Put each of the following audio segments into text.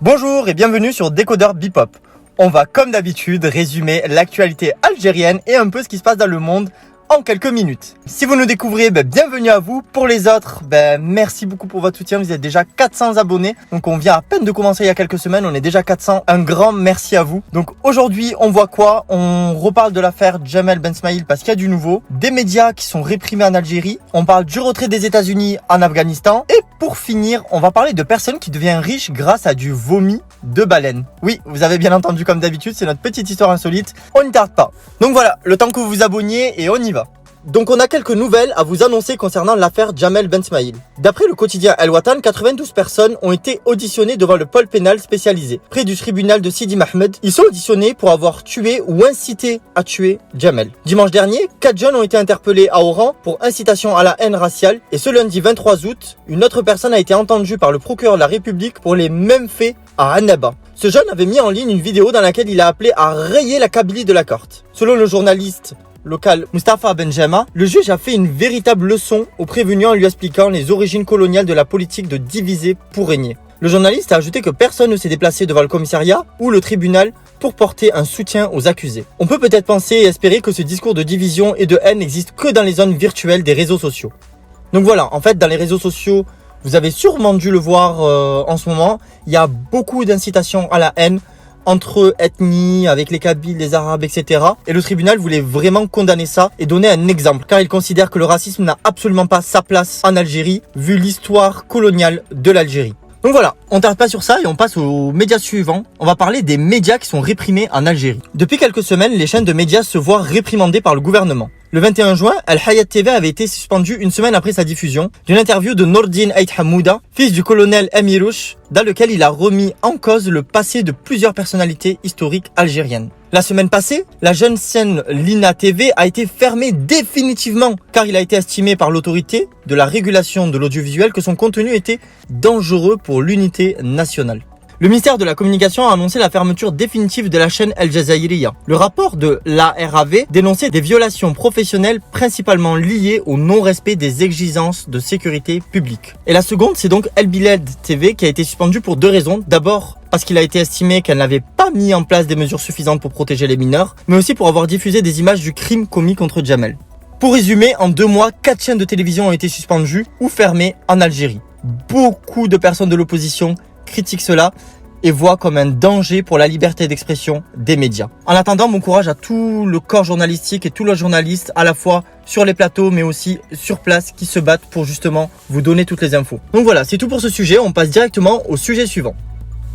Bonjour et bienvenue sur Décodeur Bipop. On va comme d'habitude résumer l'actualité algérienne et un peu ce qui se passe dans le monde en quelques minutes. Si vous nous découvrez, bienvenue à vous. Pour les autres, merci beaucoup pour votre soutien. Vous êtes déjà 400 abonnés. Donc on vient à peine de commencer il y a quelques semaines. On est déjà 400. Un grand merci à vous. Donc aujourd'hui, on voit quoi? On reparle de l'affaire Jamel Ben Smaïl parce qu'il y a du nouveau. Des médias qui sont réprimés en Algérie. On parle du retrait des États-Unis en Afghanistan. Et pour finir, on va parler de personnes qui deviennent riches grâce à du vomi de baleine. Oui, vous avez bien entendu comme d'habitude. C'est notre petite histoire insolite. On n'y tarde pas. Donc voilà, le temps que vous vous abonniez et on y va. Donc on a quelques nouvelles à vous annoncer concernant l'affaire Jamel Ben Smaïl. D'après le quotidien El Watan, 92 personnes ont été auditionnées devant le pôle pénal spécialisé, près du tribunal de Sidi Mohamed. Ils sont auditionnés pour avoir tué ou incité à tuer Jamel. Dimanche dernier, 4 jeunes ont été interpellés à Oran pour incitation à la haine raciale. Et ce lundi 23 août, une autre personne a été entendue par le procureur de la République pour les mêmes faits à Annaba. Ce jeune avait mis en ligne une vidéo dans laquelle il a appelé à rayer la Kabylie de la carte. Selon le journaliste local Mustafa Benjama, le juge a fait une véritable leçon au prévenu en lui expliquant les origines coloniales de la politique de diviser pour régner. Le journaliste a ajouté que personne ne s'est déplacé devant le commissariat ou le tribunal pour porter un soutien aux accusés. On peut peut-être penser et espérer que ce discours de division et de haine n'existe que dans les zones virtuelles des réseaux sociaux. Donc voilà, en fait dans les réseaux sociaux, vous avez sûrement dû le voir en ce moment, il y a beaucoup d'incitations à la haine entre ethnies, avec les Kabyles, les Arabes, etc. Et le tribunal voulait vraiment condamner ça et donner un exemple, car il considère que le racisme n'a absolument pas sa place en Algérie, vu l'histoire coloniale de l'Algérie. Donc voilà, on ne tarde pas sur ça et on passe aux médias suivants. On va parler des médias qui sont réprimés en Algérie. Depuis quelques semaines, les chaînes de médias se voient réprimandées par le gouvernement. Le 21 juin, Al Hayat TV avait été suspendu une semaine après sa diffusion d'une interview de Nordine Ait Hamouda, fils du colonel Amirouche, dans lequel il a remis en cause le passé de plusieurs personnalités historiques algériennes. La semaine passée, la jeune chaîne Lina TV a été fermée définitivement car il a été estimé par l'autorité de la régulation de l'audiovisuel que son contenu était dangereux pour l'unité nationale. Le ministère de la Communication a annoncé la fermeture définitive de la chaîne El Jazairiya. Le rapport de l'ARAV dénonçait des violations professionnelles principalement liées au non-respect des exigences de sécurité publique. Et la seconde, c'est donc El Bilad TV qui a été suspendue pour deux raisons. D'abord, parce qu'il a été estimé qu'elle n'avait pas mis en place des mesures suffisantes pour protéger les mineurs, mais aussi pour avoir diffusé des images du crime commis contre Jamel. Pour résumer, en 2 mois, 4 chaînes de télévision ont été suspendues ou fermées en Algérie. Beaucoup de personnes de l'opposition critiquent cela et voient comme un danger pour la liberté d'expression des médias. En attendant, bon courage à tout le corps journalistique et tous les journalistes, à la fois sur les plateaux mais aussi sur place, qui se battent pour justement vous donner toutes les infos. Donc voilà, c'est tout pour ce sujet, on passe directement au sujet suivant.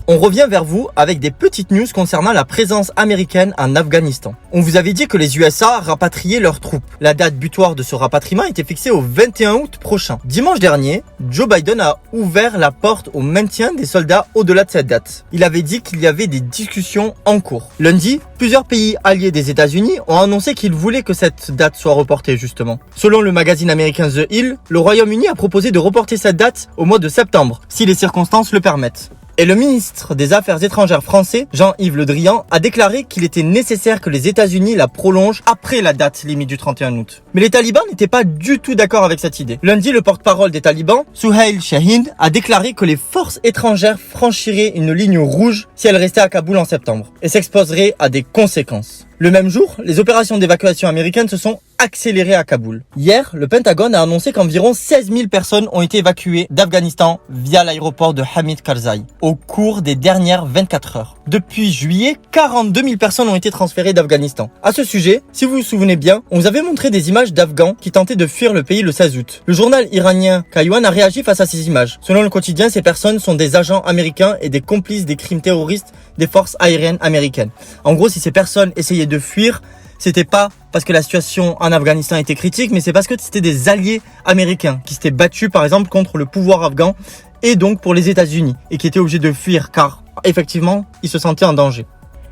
On revient vers vous avec des petites news concernant la présence américaine en Afghanistan. On vous avait dit que les USA rapatriaient leurs troupes. La date butoir de ce rapatriement était fixée au 21 août prochain. Dimanche dernier, Joe Biden a ouvert la porte au maintien des soldats au-delà de cette date. Il avait dit qu'il y avait des discussions en cours. Lundi, plusieurs pays alliés des États-Unis ont annoncé qu'ils voulaient que cette date soit reportée justement. Selon le magazine américain The Hill, le Royaume-Uni a proposé de reporter cette date au mois de septembre, si les circonstances le permettent. Et le ministre des Affaires étrangères français, Jean-Yves Le Drian, a déclaré qu'il était nécessaire que les États-Unis la prolongent après la date limite du 31 août. Mais les talibans n'étaient pas du tout d'accord avec cette idée. Lundi, le porte-parole des talibans, Souhail Shaheen, a déclaré que les forces étrangères franchiraient une ligne rouge si elles restaient à Kaboul en septembre et s'exposeraient à des conséquences. Le même jour, les opérations d'évacuation américaines se sont accélérées à Kaboul. Hier, le Pentagone a annoncé qu'environ 16 000 personnes ont été évacuées d'Afghanistan via l'aéroport de Hamid Karzai au cours des dernières 24 heures. Depuis juillet, 42 000 personnes ont été transférées d'Afghanistan. À ce sujet, si vous vous souvenez bien, on vous avait montré des images d'Afghans qui tentaient de fuir le pays le 16 août. Le journal iranien Kaywan a réagi face à ces images. Selon le quotidien, ces personnes sont des agents américains et des complices des crimes terroristes des forces aériennes américaines. En gros, si ces personnes essayaient de fuir, c'était pas parce que la situation en Afghanistan était critique, mais c'est parce que c'était des alliés américains qui s'étaient battus par exemple contre le pouvoir afghan et donc pour les États-Unis et qui étaient obligés de fuir car effectivement ils se sentaient en danger.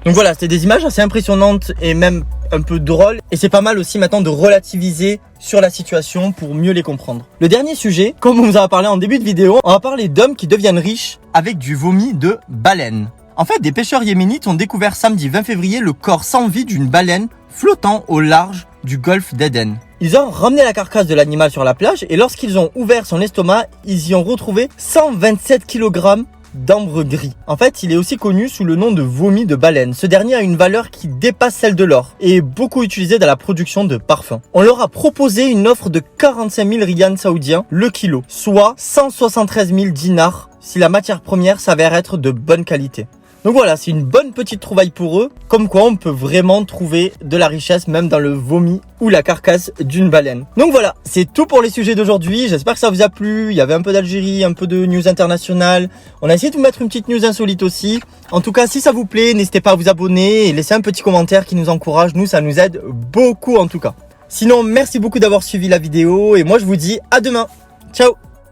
Donc voilà, c'était des images assez impressionnantes et même un peu drôles et c'est pas mal aussi maintenant de relativiser sur la situation pour mieux les comprendre. Le dernier sujet, comme on vous en a parlé en début de vidéo, on va parler d'hommes qui deviennent riches avec du vomi de baleine. En fait, des pêcheurs yéménites ont découvert samedi 20 février le corps sans vie d'une baleine flottant au large du golfe d'Éden. Ils ont ramené la carcasse de l'animal sur la plage et lorsqu'ils ont ouvert son estomac, ils y ont retrouvé 127 kg d'ambre gris. En fait, il est aussi connu sous le nom de vomi de baleine. Ce dernier a une valeur qui dépasse celle de l'or et est beaucoup utilisé dans la production de parfums. On leur a proposé une offre de 45 000 riyals saoudiens le kilo, soit 173 000 dinars si la matière première s'avère être de bonne qualité. Donc voilà, c'est une bonne petite trouvaille pour eux, comme quoi on peut vraiment trouver de la richesse même dans le vomi ou la carcasse d'une baleine. Donc voilà, c'est tout pour les sujets d'aujourd'hui, j'espère que ça vous a plu, il y avait un peu d'Algérie, un peu de news internationales, on a essayé de vous mettre une petite news insolite aussi. En tout cas, si ça vous plaît, n'hésitez pas à vous abonner et laisser un petit commentaire qui nous encourage, nous ça nous aide beaucoup en tout cas. Sinon, merci beaucoup d'avoir suivi la vidéo et moi je vous dis à demain, ciao.